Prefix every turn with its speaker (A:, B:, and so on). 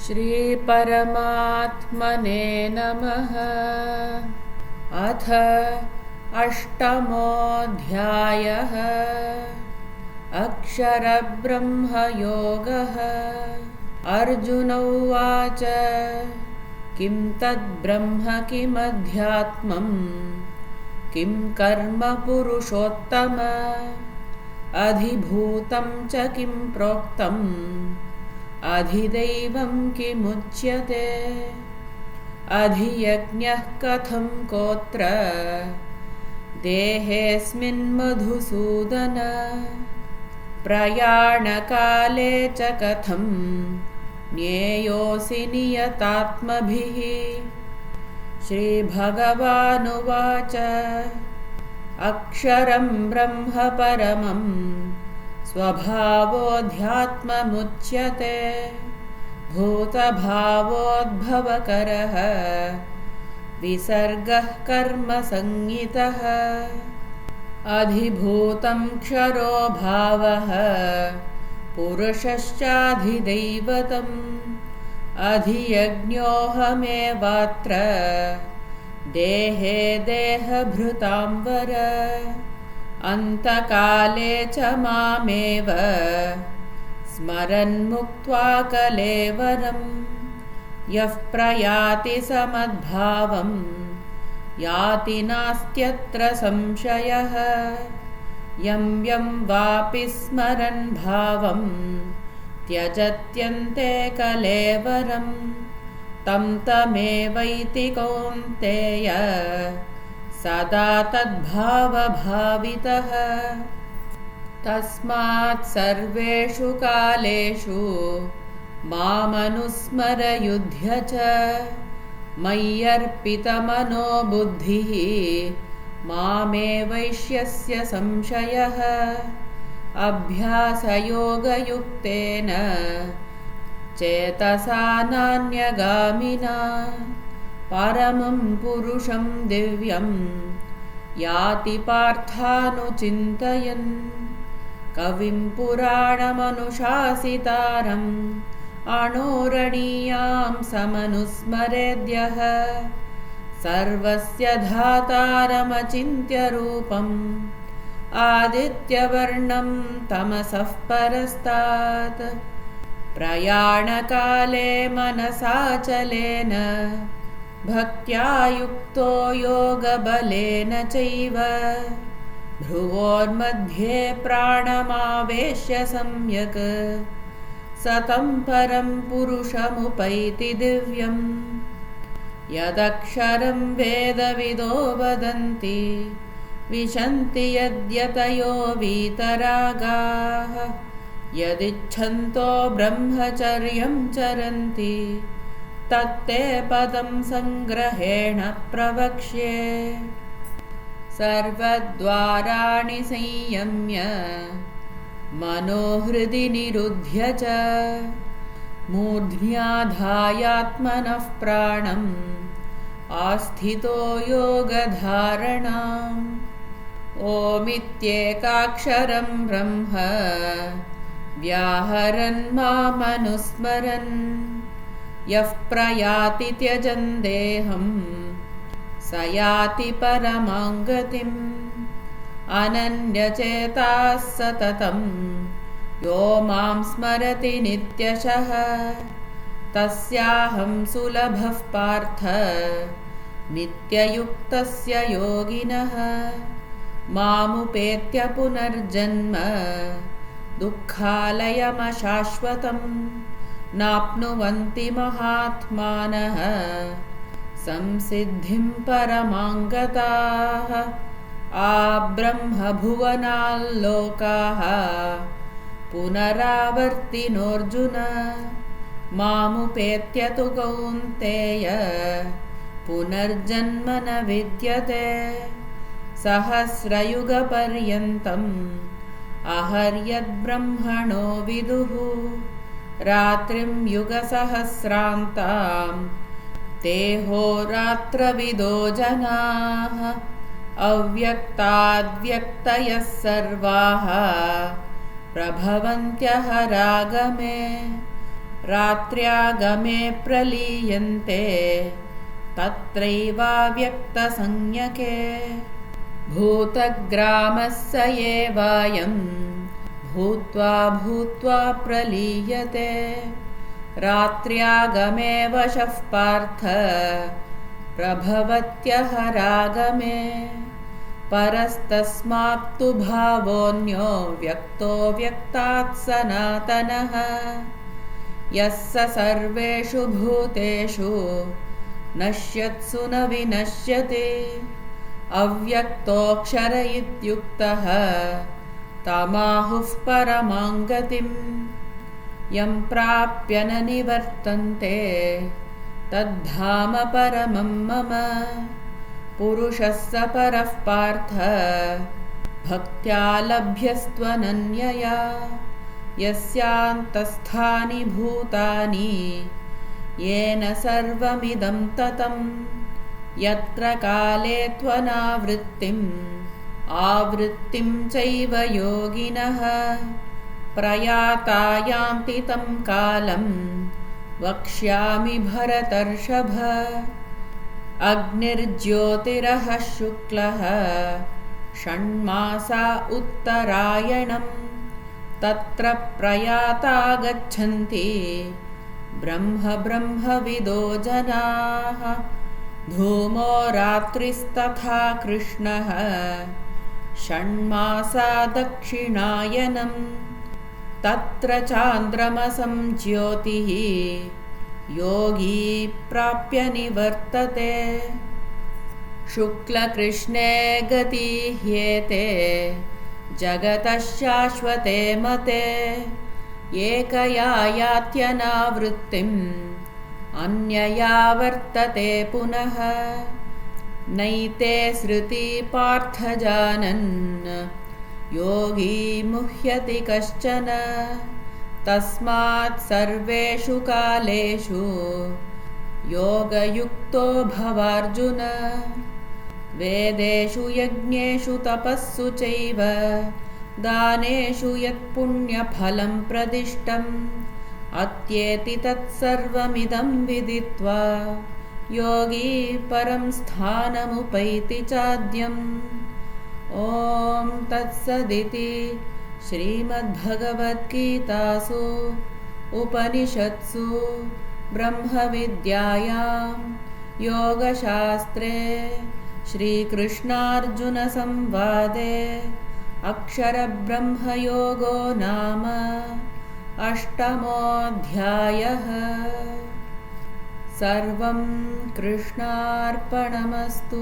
A: श्रीपरमात्मने नमः। अथ अष्टमोऽध्यायः। अक्षरब्रह्मयोगः। अर्जुन उवाच किं तद्ब्रह्म किमध्यात्मं किं कर्म पुरुषोत्तम अधिभूतं च किं प्रोक्तम् अधिदैवं किमुच्यते अधियज्ञः कथं कोत्र देहेऽस्मिन् मधुसूदन प्रयाणकाले च कथं ज्ञेयोऽसि नियतात्मभिः। श्रीभगवानुवाच अक्षरं ब्रह्म परमं स्वभावोऽध्यात्ममुच्यते भूतभावोद्भवकरः विसर्गः कर्मसंज्ञितः अधिभूतं क्षरो भावः पुरुषश्चाधिदैवतम् अधियज्ञोऽहमेवात्र देहे देहभृतां वर अन्तकाले च मामेव स्मरन्मुक्त्वा कलेवरं यः प्रयाति समद्भावं याति नास्त्यत्र संशयः यं यं वापि स्मरन् भावं त्यजत्यन्ते कलेवरं तं तमेवैति कौन्तेय सदा तद्भावभावितः। तस्मात् सर्वेषु कालेषु मामनुस्मर युध्य च मय्यर्पितमनो बुद्धिः मामेवैष्यस्य संशयः अभ्यासयोगयुक्तेन चेतसा नान्यगामिना परमं पुरुषं दिव्यं याति पार्थानुचिन्तयन् कविं पुराणमनुशासितारम् अणोरणीयां समनुस्मरेद्यः सर्वस्य धातारमचिन्त्य रूपम् आदित्यवर्णं तमसः परस्तात् प्रयाणकाले मनसाचलेन भक्त्या युक्तो योगबलेन चैव भ्रुवोर्मध्ये प्राणमावेश्य सम्यक् सतं परं पुरुषमुपैति दिव्यम् यदक्षरं वेदविदो वदन्ति विशन्ति यद्यतयो वीतरागाः यदिच्छन्तो ब्रह्मचर्यं चरन्ति तत्ते पदं संग्रहेण प्रवक्ष्ये। सर्वद्वाराणि संयम्य मनोहृदि निरुध्य च मूर्ध्याधायात्मनः प्राणम् आस्थितो योगधारणाम् ओमित्येकाक्षरं ब्रह्म व्याहरन् मामनुस्मरन् यः प्रयाति त्यजन् देहं स याति परमां गतिम् अनन्यचेताः सततं यो मां स्मरति नित्यशः तस्याहं सुलभः पार्थ नित्ययुक्तस्य योगिनः मामुपेत्य पुनर्जन्म दुःखालयमशाश्वतम् नाप्नुवन्ति महात्मानः संसिद्धिं परमां गताः आब्रह्मभुवनाल्लोकाः पुनरावर्तिनोऽर्जुन मामुपेत्य तु कौन्तेय पुनर्जन्म न विद्यते सहस्रयुगपर्यन्तम् अहर्यद्ब्रह्मणो विदुः रात्रिं युगसहस्रान्तां तेहोरात्रविदो जनाः अव्यक्ताद्व्यक्तयः सर्वाः प्रभवन्त्यः रागमे रात्र्यागमे प्रलीयन्ते तत्रैवाव्यक्तसंज्ञके भूतग्रामः स एवायं भूत्वा भूत्वा प्रलीयते रात्र्यागमे वशः पार्थ प्रभवत्यहरागमे परस्तस्मात्तु भावोऽन्यो व्यक्तो व्यक्तात् सनातनः यः स सर्वेषु भूतेषु नश्यत्सु न विनश्यति अव्यक्तोऽक्षर इत्युक्तः तमाहुः परमां गतिं यं प्राप्य न निवर्तन्ते तद्धाम परमं मम पुरुषः स परः पार्थ भक्त्या लभ्यस्त्वनन्यया यस्यान्तस्थानि भूतानि येन सर्वमिदं ततं यत्र काले त्वनावृत्तिम् आवृत्तिं चैव योगिनः प्रयाता यान्ति तं कालं वक्ष्यामि भरतर्षभ अग्निर्ज्योतिरः शुक्लः षण्मासा उत्तरायणम् तत्र प्रयाता गच्छन्ति ब्रह्म ब्रह्मविदो जनाः धूमो रात्रिस्तथा कृष्णः षण्मासा दक्षिणायनम् तत्र चान्द्रमसं ज्योतिः योगी प्राप्य निवर्तते शुक्लकृष्णे गति ह्येते जगतः शाश्वते मते एकया यात्यनावृत्तिम् अन्यया वर्तते पुनः नैते श्रुति पार्थ जानन् योगी मुह्यति कश्चन तस्मात् सर्वेषु कालेषु योगयुक्तो भवार्जुन वेदेषु यज्ञेषु तपस्सु चैव दानेषु यत्पुण्यफलं प्रदिष्टम् अत्येति तत्सर्वमिदं विदित्वा योगी परं स्थानमुपैति चाद्यम् ॐ तत्सदिति श्रीमद्भगवद्गीतासु उपनिषत्सु ब्रह्मविद्यायां योगशास्त्रे श्रीकृष्णार्जुनसंवादे अक्षरब्रह्मयोगो नाम अष्टमोऽध्यायः। सर्वं कृष्णार्पणमस्तु।